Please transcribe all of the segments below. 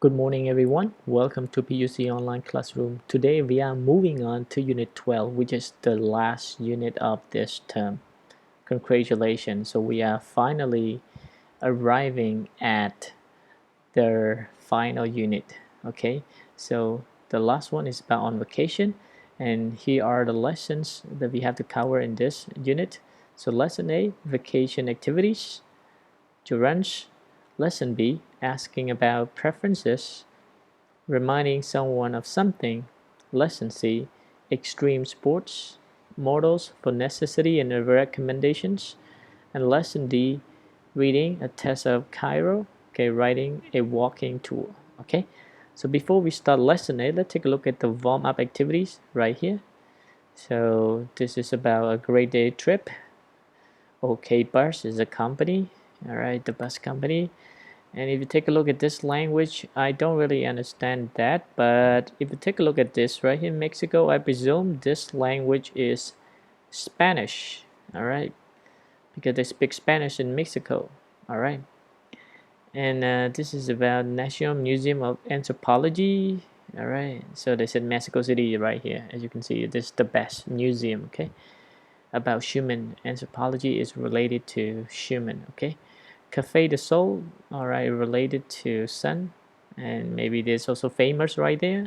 Good morning everyone, welcome to PUC Online Classroom. Today we are moving on to Unit 12, which is the last unit of this term. Congratulations, so we are finally arriving at the final unit. Okay, so the last one is about on vacation, and here are the lessons that we have to cover in this unit. So lesson A, vacation activities. Gerund. Lesson B, asking about preferences. Reminding someone of something. Lesson C, extreme sports models for necessity and recommendations. And lesson D, reading a test of Cairo. Okay, writing a walking tour. Okay, so before we start lesson A, let's take a look at the warm-up activities right here. So this is about a great day trip. OK Bus is a company. All right, the bus company. And if you take a look at this language, I don't really understand that, but if you take a look at this right here in Mexico, I presume this language is Spanish, all right, because they speak Spanish in Mexico, all right. And this is about National Museum of Anthropology, all right. So they said Mexico City right here. As you can see, this is the best museum, okay, about human anthropology is related to human, okay. Cafe de Sol, all right, related to sun, and maybe this also famous right there.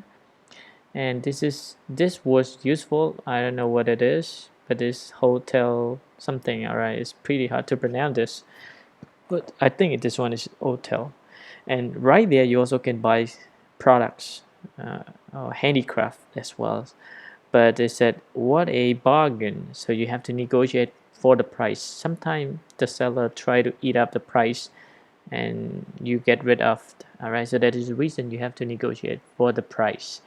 And this was useful. I don't know what it is, but this hotel something, all right, it's pretty hard to pronounce this, but I think this one is hotel. And right there, you also can buy products, or handicraft as well. But they said, what a bargain. So you have to negotiate for the price. Sometimes the seller try to eat up the price and you get rid of. All right, so that is the reason you have to negotiate for the price.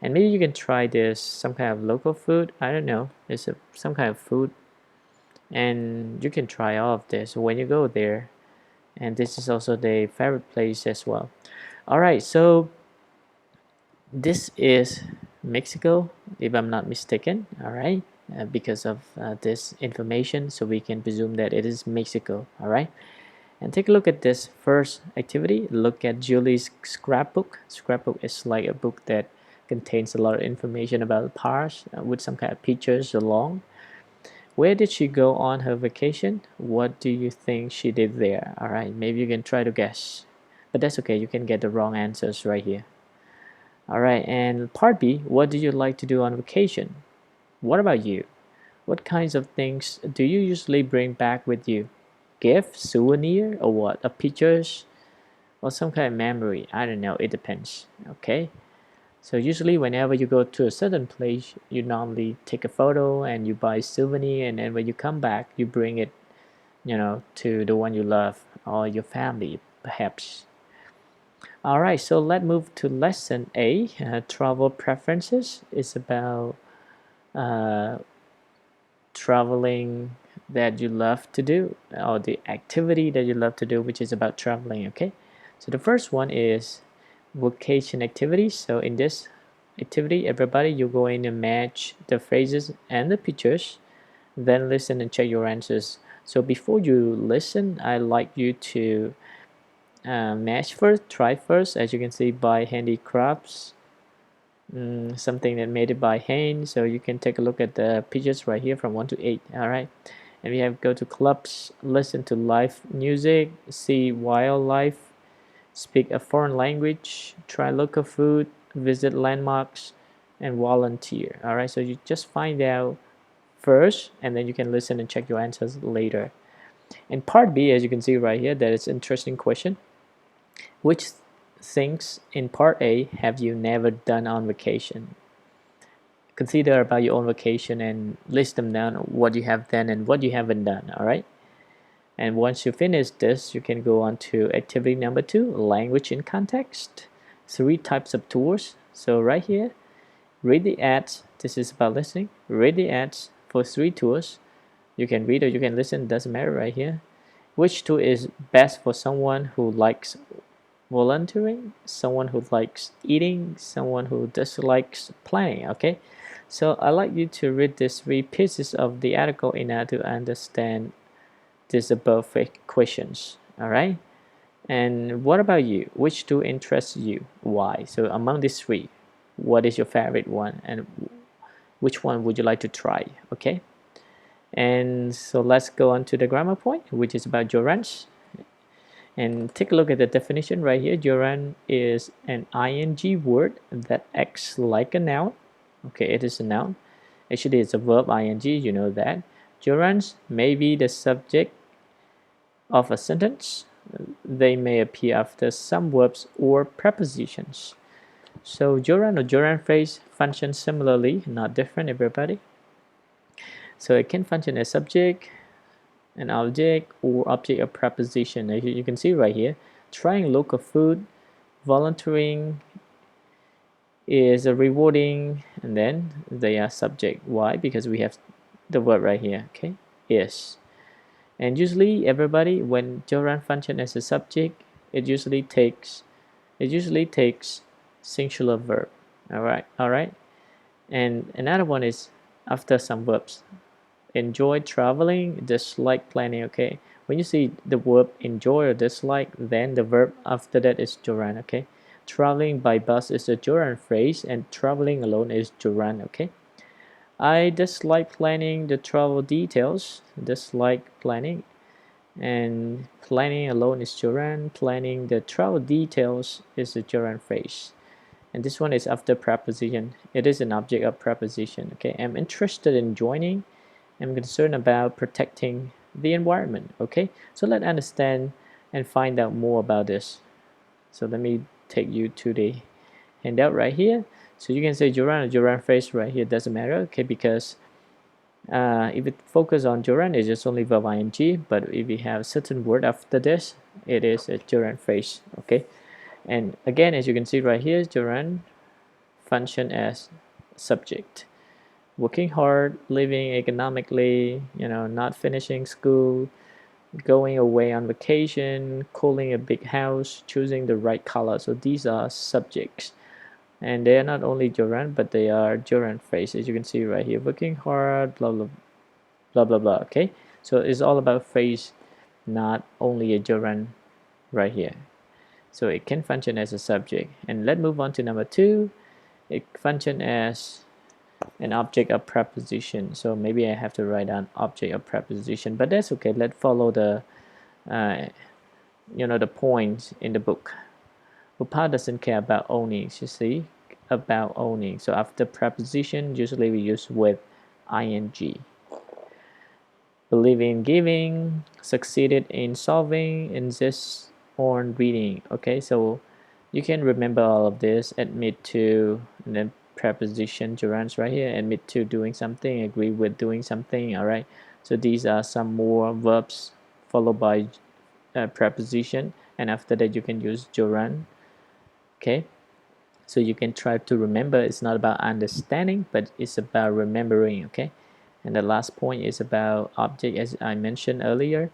And maybe you can try this, some kind of local food. I don't know, it's some kind of food, and you can try all of this when you go there. And this is also the favorite place as well. All right, so this is Mexico, if I'm not mistaken. All right, because of this information, so we can presume that it is Mexico. All right, and take a look at this first activity. Look at Julie's scrapbook. Scrapbook is like a book that contains a lot of information about the past, with some kind of pictures along. Where did she go on her vacation? What do you think she did there? All right, maybe you can try to guess, but that's okay. You can get the wrong answers right here. All right, and part B, what do you like to do on vacation? What about you? What kinds of things do you usually bring back with you? Gift, souvenir, or what? A pictures or some kind of memory? I don't know, it depends. Okay, so usually whenever you go to a certain place, you normally take a photo and you buy souvenir, and then when you come back, you bring it, to the one you love or your family, perhaps. All right, so let's move to lesson A. Travel preferences is about uh, traveling that you love to do, or the activity that you love to do, which is about traveling. Okay, so the first one is vocation activities. So in this activity, everybody, you're going to match the phrases and the pictures, then listen and check your answers. So before you listen, I like you to match first, try first. As you can see, by handicrafts, something that made it by hand. So you can take a look at the pictures right here from 1 to 8. All right, and we have go to clubs, listen to live music, see wildlife, speak a foreign language, try local food, visit landmarks, and volunteer. All right, so you just find out first, and then you can listen and check your answers later. And part B, as you can see right here, that is an interesting question. Which things in part A have you never done on vacation? Consider about your own vacation and list them down, what you have done and what you haven't done. All right, and once you finish this, you can go on to activity number 2, language in context. 3 types of tours. So right here, read the ads. This is about listening. Read the ads for 3 tours. You can read or you can listen, doesn't matter right here. Which tour is best for someone who likes volunteering, someone who likes eating, someone who dislikes planning? Okay, so I like you to read these 3 pieces of the article in order to understand these above questions. All right, And what about you? Which two interests you? Why? So among these three, what is your favorite one, and which one would you like to try? Okay. And so let's go on to the grammar point, which is about gerunds. And take a look at the definition right here. Gerund is an ing word that acts like a noun. Okay, it is a noun. Actually, it's a verb ing, you know that. Gerunds may be the subject of a sentence. They may appear after some verbs or prepositions. So gerund or gerund phrase functions similarly, not different, everybody. So it can function as subject, an object, or object of preposition. As you can see right here, trying local food, volunteering is a rewarding, and then they are subject. Why? Because we have the word right here, okay, is. And usually everybody, when gerund function as a subject, it usually takes singular verb. All right. And another one is after some verbs. Enjoy traveling, dislike planning. Okay, when you see the verb enjoy or dislike, then the verb after that is gerund. Okay, traveling by bus is a gerund phrase, and traveling alone is gerund. Okay, I dislike planning the travel details. Dislike planning, and planning alone is gerund. Planning the travel details is a gerund phrase. And this one is after preposition. It is an object of preposition. Okay, I'm interested in joining. I'm concerned about protecting the environment. Okay, so let's understand and find out more about this. So let me take you to the handout right here. So you can say gerund or gerund phrase right here, doesn't matter. Okay, because if it focus on gerund, it's just only verb ing. But if we have certain word after this, it is a gerund phrase. Okay, and again, as you can see right here, gerund function as subject. Working hard, living economically, not finishing school, going away on vacation, cooling a big house, choosing the right color. So these are subjects. And they are not only gerund, but they are gerund phrases. You can see right here, working hard, blah, blah, blah, blah, blah. Okay? So it's all about phrase, not only a gerund right here. So it can function as a subject. And let's move on to number 2. It function as an object of preposition. So maybe I have to write down object of preposition, but that's okay. Let's follow the the points in the book. Upa doesn't care about owning. You see, about owning. So after preposition, usually we use with ing. Believe in giving, succeeded in solving, insists on reading. Okay, so you can remember all of this. Admit to, and then preposition gerunds right here. Admit to doing something, agree with doing something. All right, so these are some more verbs followed by preposition, and after that you can use gerund. Okay, so you can try to remember. It's not about understanding, but it's about remembering. Okay, and the last point is about object, as I mentioned earlier.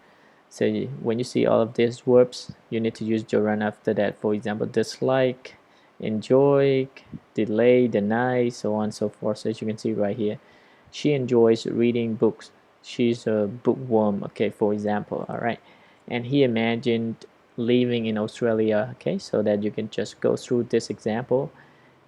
So when you see all of these verbs, you need to use gerund after that. For example, dislike, enjoy, delay, deny, so on and so forth. So as you can see right here, she enjoys reading books. She's a bookworm, okay, for example. All right, and he imagined living in Australia. Okay, so that you can just go through this example.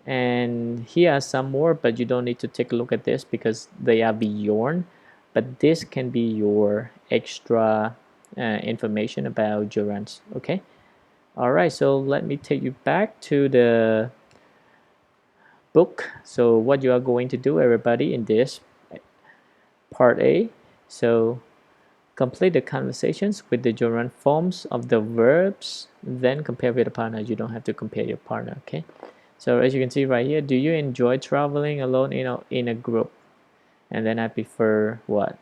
And here are some more, but you don't need to take a look at this because they are beyond. But this can be your extra information about gerunds. Okay, all right, so let me take you back to the book. So what you are going to do, everybody, in this part A, so complete the conversations with the gerund forms of the verbs, then compare with a partner. You don't have to compare your partner. Okay, so as you can see right here, do you enjoy traveling alone in a group? And then I prefer what?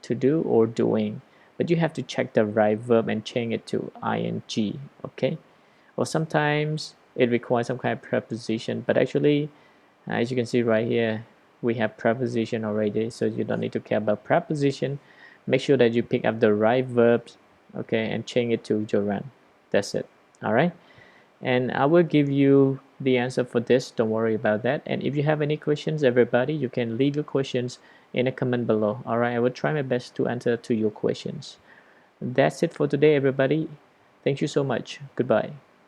To do or doing. But you have to check the right verb and change it to ing. Okay, or sometimes it requires some kind of preposition, but actually as you can see right here, we have preposition already, so you don't need to care about preposition. Make sure that you pick up the right verbs, okay, and change it to gerund. That's it. All right, and I will give you the answer for this. Don't worry about that. And if you have any questions, everybody, you can leave your questions in a comment below. All right, I will try my best to answer to your questions. That's it for today, everybody. Thank you so much. Goodbye.